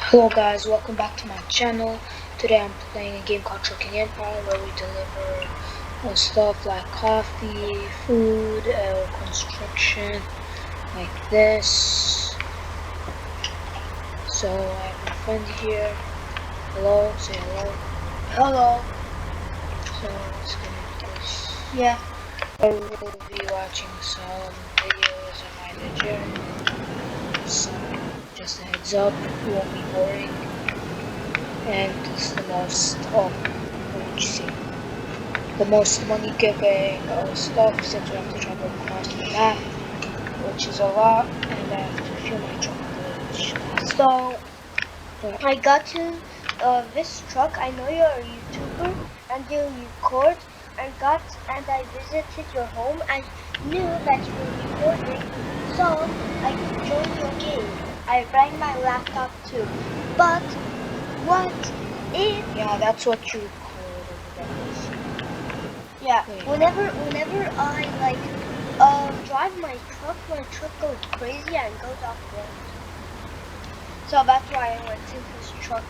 Hello guys, welcome back to my channel. Today I'm playing a game called Trucking Empire where we deliver stuff like coffee, food, construction, like this. So I have my friend here. Hello, say hello. Hello. So let's get into this. Yeah. I will be watching some videos of my manager. So just a heads up, it won't be boring. And it's the most, what would you say? The most money giving stuff since we have to travel across the map, which is a lot, and I have to fuel my truck. So I got to this truck. I know you're a YouTuber and you record, and I visited your home. I knew that you were recording, so I joined your game. I bring my laptop too. But what if? Yeah, that's what you record over there. Yeah. Wait. Whenever I drive my truck goes crazy and goes off road. So that's why I went to his truck.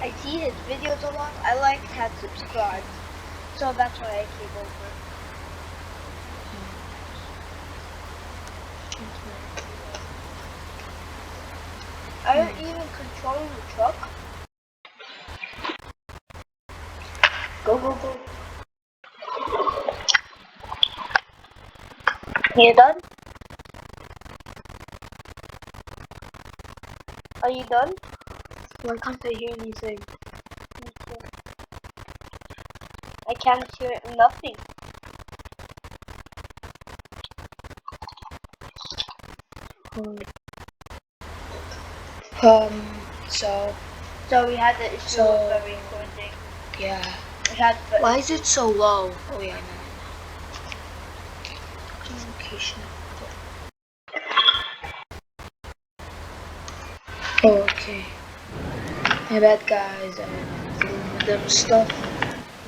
I see his videos a lot. I liked and subscribed. So that's why I came over. Are you even controlling the truck? Go, go, go. You done? Are you done? Why can't I hear anything? I can't hear nothing. So we had the issue of the recording. yeah. We had the Why is it so low? Oh yeah, no. Communication. Oh, okay. My bad, guys. I'm dealing with them stuff.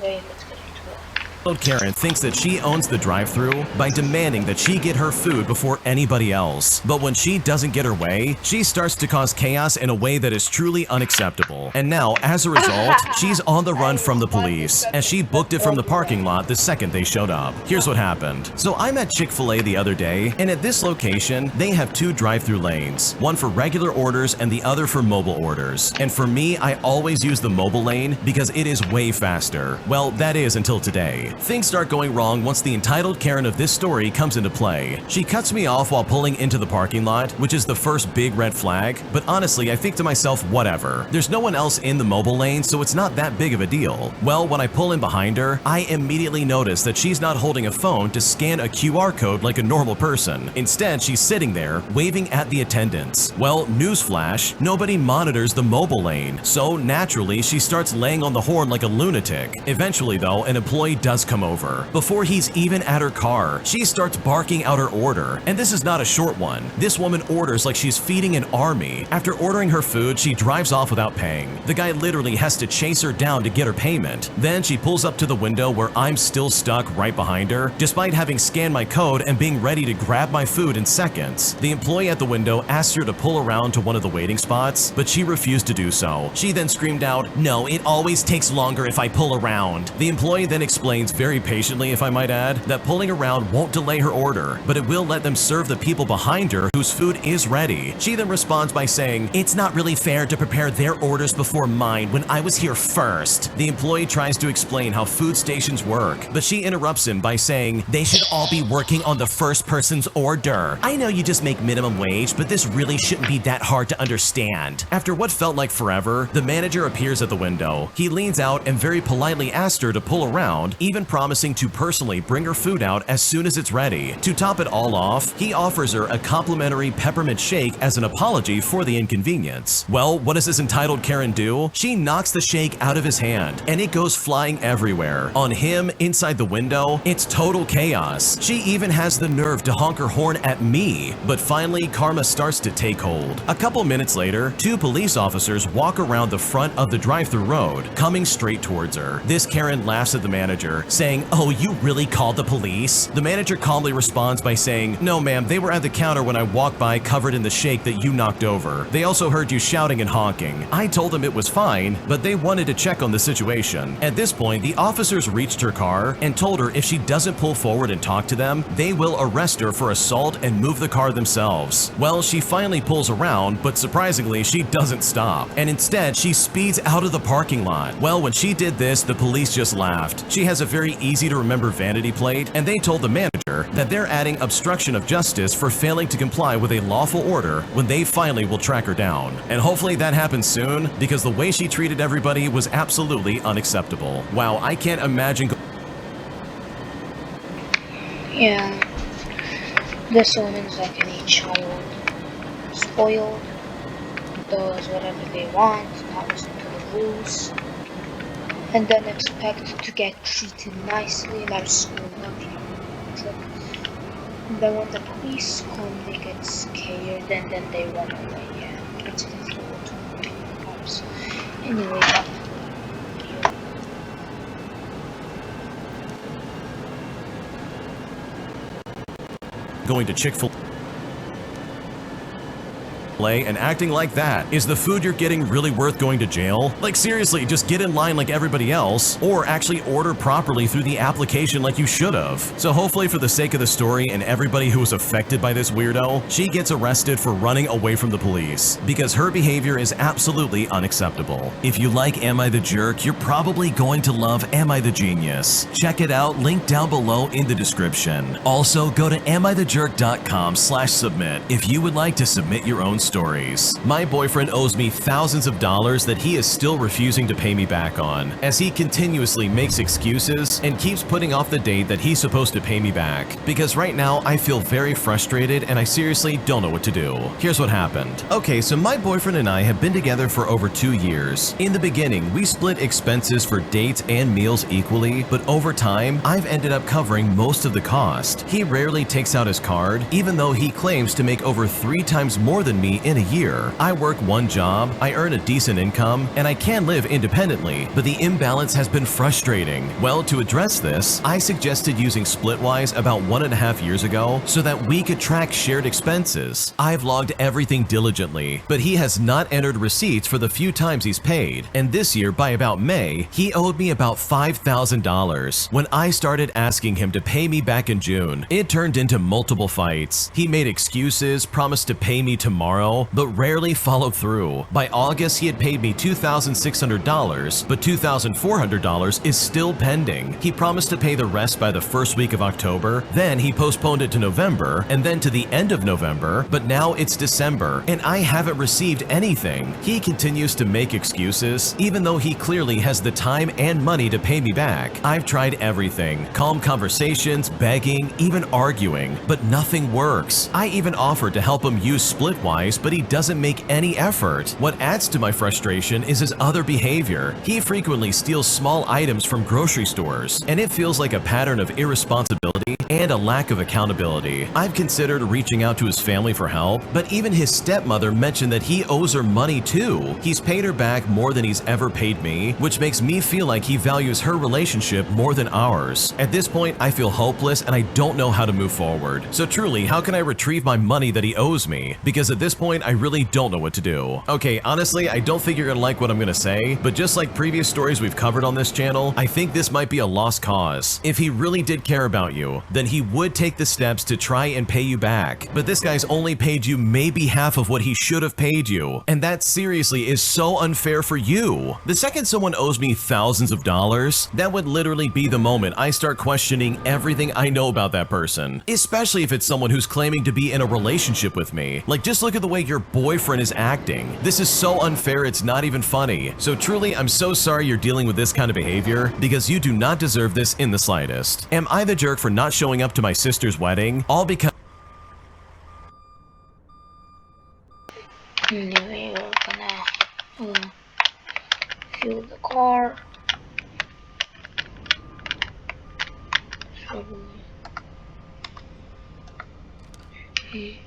Wait, let's get into it. Karen thinks that she owns the drive-thru by demanding that she get her food before anybody else. But when she doesn't get her way, she starts to cause chaos in a way that is truly unacceptable. And now, as a result, she's on the run from the police, as she booked it from the parking lot the second they showed up. Here's what happened. So I'm at Chick-fil-A the other day, and at this location, they have two drive-thru lanes, one for regular orders and the other for mobile orders. And for me, I always use the mobile lane because it is way faster. Well, that is until today. Things start going wrong once the entitled Karen of this story comes into play. She cuts me off while pulling into the parking lot, which is the first big red flag, but honestly, I think to myself, whatever. There's no one else in the mobile lane, so it's not that big of a deal. Well, when I pull in behind her, I immediately notice that she's not holding a phone to scan a QR code like a normal person. Instead, she's sitting there, waving at the attendants. Well, newsflash, nobody monitors the mobile lane, so naturally, she starts laying on the horn like a lunatic. Eventually, though, an employee does come over. Before he's even at her car, she starts barking out her order. And this is not a short one. This woman orders like she's feeding an army. After ordering her food, she drives off without paying. The guy literally has to chase her down to get her payment. Then she pulls up to the window where I'm still stuck right behind her, despite having scanned my code and being ready to grab my food in seconds. The employee at the window asked her to pull around to one of the waiting spots, but she refused to do so. She then screamed out, "No, it always takes longer if I pull around." The employee then explains very patiently, if I might add, that pulling around won't delay her order, but it will let them serve the people behind her whose food is ready. She then responds by saying, "It's not really fair to prepare their orders before mine when I was here first." The employee tries to explain how food stations work, but she interrupts him by saying, "They should all be working on the first person's order. I know you just make minimum wage, but this really shouldn't be that hard to understand." After what felt like forever, the manager appears at the window. He leans out and very politely asks her to pull around, even promising to personally bring her food out as soon as it's ready. To top it all off, he offers her a complimentary peppermint shake as an apology for the inconvenience. Well, what does this entitled Karen do? She knocks the shake out of his hand, and it goes flying everywhere. On him, inside the window, it's total chaos. She even has the nerve to honk her horn at me. But finally, karma starts to take hold. A couple minutes later, two police officers walk around the front of the drive-thru road, coming straight towards her. This Karen laughs at the manager, saying, "Oh, you really called the police?" The manager calmly responds by saying, "No, ma'am, they were at the counter when I walked by covered in the shake that you knocked over. They also heard you shouting and honking." I told them it was fine, but they wanted to check on the situation. At this point, the officers reached her car and told her if she doesn't pull forward and talk to them, they will arrest her for assault and move the car themselves. Well, she finally pulls around, but surprisingly, she doesn't stop, and instead, she speeds out of the parking lot. Well, when she did this, the police just laughed. She has a very easy to remember vanity plate, and they told the manager that they're adding obstruction of justice for failing to comply with a lawful order when they finally will track her down. And hopefully that happens soon, because the way she treated everybody was absolutely unacceptable. Wow, I can't imagine. Yeah, this woman's like any child. Spoiled, does whatever they want, not listen to the rules, and then expect to get treated nicely like school lucky. And then when the police come, they get scared and then they run away. Yeah, it's just a little cops. Anyway, back to the video. Going to Chick-fil-A and acting like that. Is the food you're getting really worth going to jail? Like seriously, just get in line like everybody else, or actually order properly through the application like you should have. So hopefully for the sake of the story and everybody who was affected by this weirdo, she gets arrested for running away from the police, because her behavior is absolutely unacceptable. If you like Am I the Jerk, you're probably going to love Am I the Genius. Check it out, link down below in the description. Also, go to amithejerk.com/submit if you would like to submit your own stories. My boyfriend owes me thousands of dollars that he is still refusing to pay me back on, as he continuously makes excuses and keeps putting off the date that he's supposed to pay me back. Because right now I feel very frustrated and I seriously don't know what to do. Here's what happened. Okay, so my boyfriend and I have been together for over 2 years. In the beginning, we split expenses for dates and meals equally, but over time, I've ended up covering most of the cost. He rarely takes out his card, even though he claims to make over 3 times more than me in a year. I work one job, I earn a decent income, and I can live independently, but the imbalance has been frustrating. Well, to address this, I suggested using Splitwise about 1.5 years ago so that we could track shared expenses. I've logged everything diligently, but he has not entered receipts for the few times he's paid, and this year, by about May, he owed me about $5,000. When I started asking him to pay me back in June, it turned into multiple fights. He made excuses, promised to pay me tomorrow, but rarely followed through. By August, he had paid me $2,600, but $2,400 is still pending. He promised to pay the rest by the first week of October, then he postponed it to November, and then to the end of November, but now it's December, and I haven't received anything. He continues to make excuses, even though he clearly has the time and money to pay me back. I've tried everything, calm conversations, begging, even arguing, but nothing works. I even offered to help him use Splitwise, but he doesn't make any effort. What adds to my frustration is his other behavior. He frequently steals small items from grocery stores, and it feels like a pattern of irresponsibility and a lack of accountability. I've considered reaching out to his family for help, but even his stepmother mentioned that he owes her money too. He's paid her back more than he's ever paid me, which makes me feel like he values her relationship more than ours. At this point, I feel hopeless and I don't know how to move forward. So truly, how can I retrieve my money that he owes me? Because at this point, I really don't know what to do. Okay, honestly, I don't think you're gonna like what I'm gonna say, but just like previous stories we've covered on this channel, I think this might be a lost cause. If he really did care about you, then he would take the steps to try and pay you back. But this guy's only paid you maybe half of what he should have paid you, and that seriously is so unfair for you. The second someone owes me thousands of dollars, that would literally be the moment I start questioning everything I know about that person, especially if it's someone who's claiming to be in a relationship with me. Like, just look at the way your boyfriend is acting. This is so unfair, it's not even funny. So truly, I'm so sorry you're dealing with this kind of behavior, because you do not deserve this in the slightest. Am I the jerk for not showing up to my sister's wedding? All because Anyway, we're gonna fuel the car. Okay.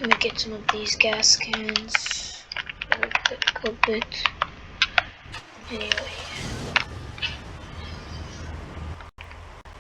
Let me get some of these gas cans real quick a bit. Anyway.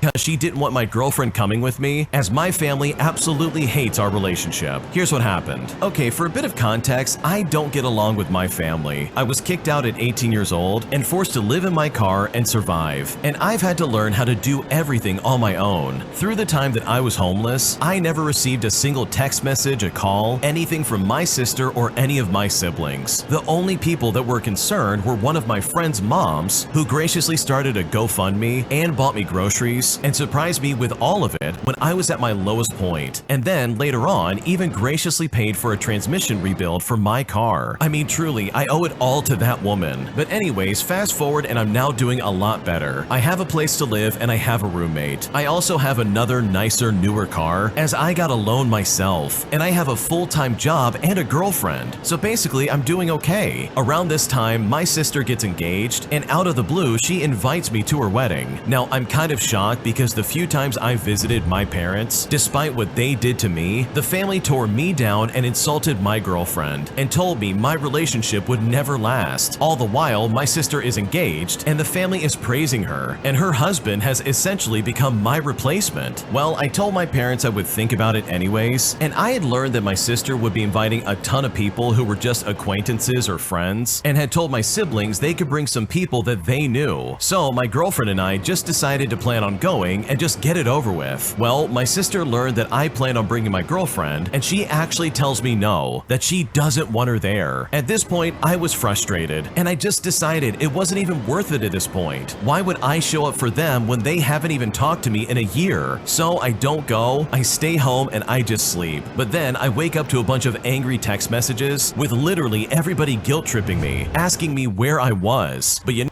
Because she didn't want my girlfriend coming with me, as my family absolutely hates our relationship. Here's what happened. Okay, for a bit of context, I don't get along with my family. I was kicked out at 18 years old and forced to live in my car and survive. And I've had to learn how to do everything on my own. Through the time that I was homeless, I never received a single text message, a call, anything from my sister or any of my siblings. The only people that were concerned were one of my friend's moms, who graciously started a GoFundMe and bought me groceries and surprised me with all of it when I was at my lowest point, and then later on even graciously paid for a transmission rebuild for my car. I mean, truly, I owe it all to that woman. But anyways, fast forward and I'm now doing a lot better. I have a place to live and I have a roommate. I also have another nicer, newer car, as I got a loan myself, and I have a full-time job and a girlfriend. So basically, I'm doing okay. Around this time, my sister gets engaged, and out of the blue, she invites me to her wedding. Now, I'm kind of shocked because the few times I visited my parents, despite what they did to me, the family tore me down and insulted my girlfriend and told me my relationship would never last. All the while, my sister is engaged and the family is praising her, and her husband has essentially become my replacement. Well, I told my parents I would think about it anyways, and I had learned that my sister would be inviting a ton of people who were just acquaintances or friends, and had told my siblings they could bring some people that they knew. So my girlfriend and I just decided to plan on going and just get it over with. Well, my sister learned that I plan on bringing my girlfriend, and she actually tells me no, that she doesn't want her there. At this point, I was frustrated, and I just decided it wasn't even worth it at this point. Why would I show up for them when they haven't even talked to me in a year? So I don't go, I stay home, and I just sleep. But then I wake up to a bunch of angry text messages with literally everybody guilt-tripping me, asking me where I was. But you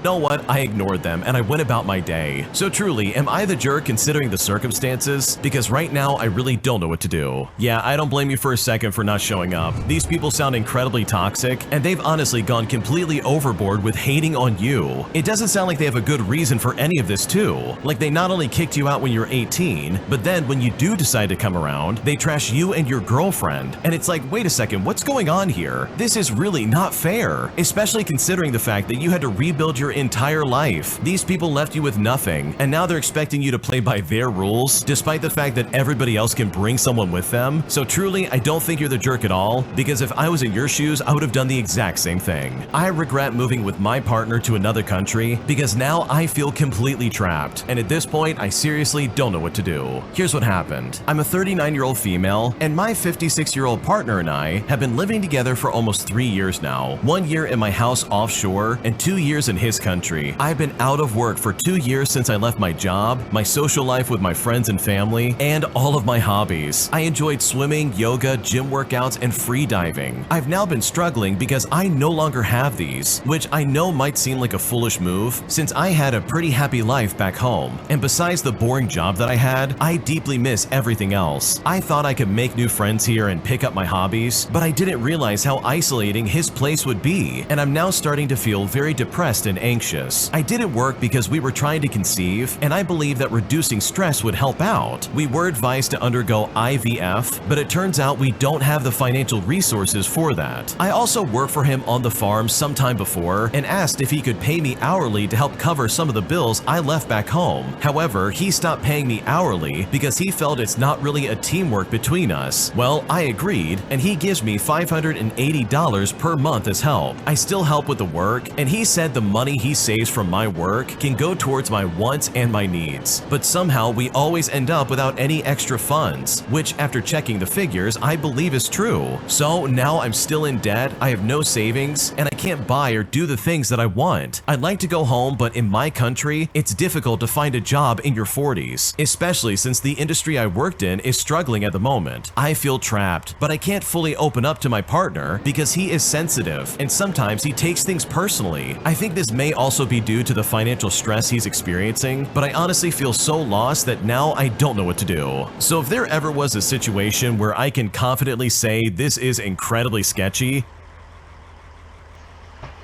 know what? I ignored them and I went about my day. So truly, am I the jerk considering the circumstances? Because right now, I really don't know what to do. Yeah, I don't blame you for a second for not showing up. These people sound incredibly toxic, and they've honestly gone completely overboard with hating on you. It doesn't sound like they have a good reason for any of this too. Like they not only kicked you out when you're 18, but then when you do decide to come around, they trash you and your girlfriend. And it's like, wait a second, what's going on here? This is really not fair, especially considering the fact that you had to rebuild your entire life. These people left you with nothing, and now they're expecting you to play by their rules, despite the fact that everybody else can bring someone with them. So truly, I don't think you're the jerk at all, because if I was in your shoes, I would have done the exact same thing. I regret moving with my partner to another country, because now I feel completely trapped, and at this point, I seriously don't know what to do. Here's what happened. I'm a 39-year-old female, and my 56-year-old partner and I have been living together for almost 3 years now. 1 year in my house offshore, and 2 years in his country. I've been out of work for 2 years since I left my job, my social life with my friends and family, and all of my hobbies. I enjoyed swimming, yoga, gym workouts, and free diving. I've now been struggling because I no longer have these, which I know might seem like a foolish move since I had a pretty happy life back home. And besides the boring job that I had, I deeply miss everything else. I thought I could make new friends here and pick up my hobbies, but I didn't realize how isolating his place would be, and I'm now starting to feel very depressed and anxious. I didn't work because we were trying to conceive, and I believe that reducing stress would help out. We were advised to undergo IVF, but it turns out we don't have the financial resources for that. I also worked for him on the farm sometime before and asked if he could pay me hourly to help cover some of the bills I left back home. However, he stopped paying me hourly because he felt it's not really a teamwork between us. Well, I agreed, and he gives me $580 per month as help. I still help with the work, and he said the money he saves from my work can go towards my wants and my needs. But somehow we always end up without any extra funds, which after checking the figures, I believe is true. So now I'm still in debt, I have no savings, and I can't buy or do the things that I want. I'd like to go home, but in my country, it's difficult to find a job in your 40s, especially since the industry I worked in is struggling at the moment. I feel trapped, but I can't fully open up to my partner because he is sensitive, and sometimes he takes things personally. I think this may also be due to the financial stress he's experiencing, but I honestly feel so lost that now I don't know what to do. So if there ever was a situation where I can confidently say this is incredibly sketchy,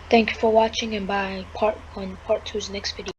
Thank you for watching, and bye. Part 1, Part 2's next video.